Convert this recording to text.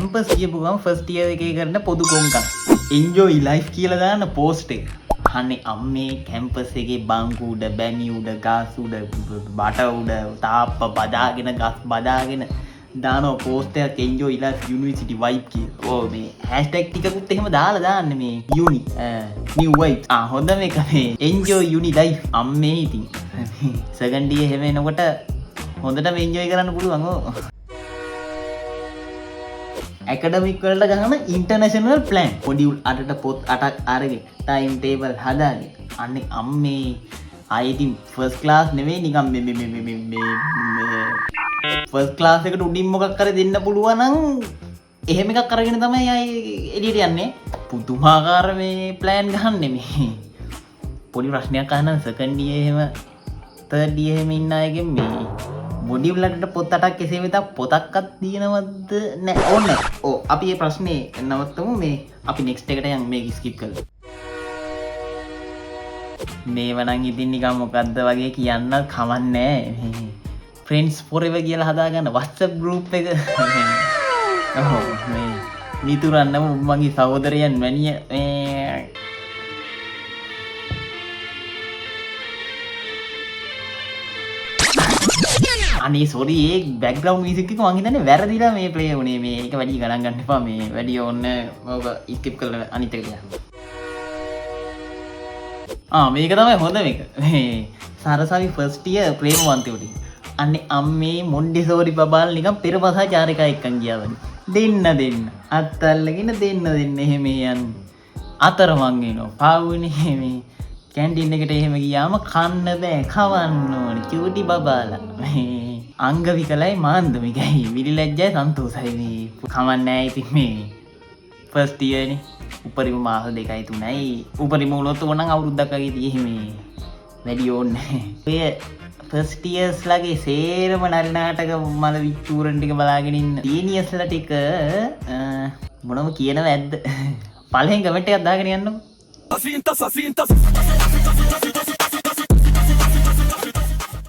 Campus කියපු ගමන් first year එකේ කරන පොදු කොංකම්. enjoy life කියලා දාන්න පෝස්ට් එක. අනේ අම්මේ කැම්පස් එකේ බංකු උඩ, බැමි උඩ, ගස් උඩ, බට උඩ, තාප්ප බදාගෙන, ගස් බදාගෙන දානවා පෝස්ට් එකක් enjoy life university vibe කියලා. ඕ මේ hashtag ටිකකුත් එහෙම දාලා දාන්න මේ uni new vibe. හොඳ මේක මේ enjoy uni life අම්මේ ඉතින්. second year හැම එනකොට හොඳටම enjoy කරන්න පුළුවන් ඕ. academic වලට ගහන international plan module 8ට පොත් 8ක් අරගෙන time table හදාගෙන අනේ අම්මේ ආයි ඉතින් first class නෙවෙයි නිකන් මේ first class එකට උඩින් මොකක් කර දෙන්න පුළුවන් නම් එහෙම එකක් අරගෙන තමයි ආයි එළියට යන්නේ. පුදුමාකාර මේ plan ගහන්නේ මේ. පොඩි ප්‍රශ්නයක් අහන්න second year එහෙම third year එහෙම ඉන්න අයගෙන් මේ මොඩියුල් වලට පොත් 8ක් කෙසේ වෙතත් පොතක්වත් දිනවද නැහැ. ඕන්න. ඔව් අපි මේ ප්‍රශ්නේ නවත්තමු. මේ අපි next එකට යන් මේක skip කරලා. මේව නම් ඉතින් නිකන් මොකද්ද වගේ කියන්න කමන්නේ නැහැ. friends forever කියලා හදාගන්න WhatsApp group එක. ඔව් මේ නිතුරන්නම මගේ සහෝදරයන් වැනිය මේ අනේ සෝරි ඒ බෑග්ග්‍රවුන්ඩ් මියුසික් එක මං හිතන්නේ වැරදිලා මේ ප්ලේ වුණේ. මේක වැඩි ගණන් ගන්න එපා. මේ වැඩි ඕන්න ඔබ ස්කිප් කරලා අනිත් එකට යන්න. මේක තමයි හොඳ මේක. මේ සරසවි ෆස්ට් ඉයර් ප්‍රේමවන්තයෝටි. අනේ අම්මේ මොන්ඩිසෝරි බබාල් නිකන් පෙරපසා චාරිකා එක්කන් ගියා වගේ. දෙන්න අත්තල්ලගෙන දෙන්න එහෙම යන්නේ. අතරමං එනවා. පාවුනේ මේ කැන්ටින් එකට එහෙම ගියාම කන්න බෑ කවන්න ඕනේ චූටි බබාලා. අංග විකලයි මාන්දමිකයි විලිලැජ්ජයි සන්තෝසයි මේ කමන්නේ ඉතින් මේ ෆස්ට් ඉයර් නේ උපරිම මාස 2යි 3යි උපරිම වුණොත් ඕනනම් අවුරුද්දක් වගේ තියෙහි මේ වැඩි ඕනේ. ඔය ෆස්ට් ඉයර්ස් ලගේ සේරම නරිනාටක මල විචූරන් ටික බලාගෙන ඉන්න සීනියර්ස්ලා ටික මොනම කියනව ඇද්ද? පළවෙනි කමෙන්ට් එකක් දාගෙන යන්නකෝ.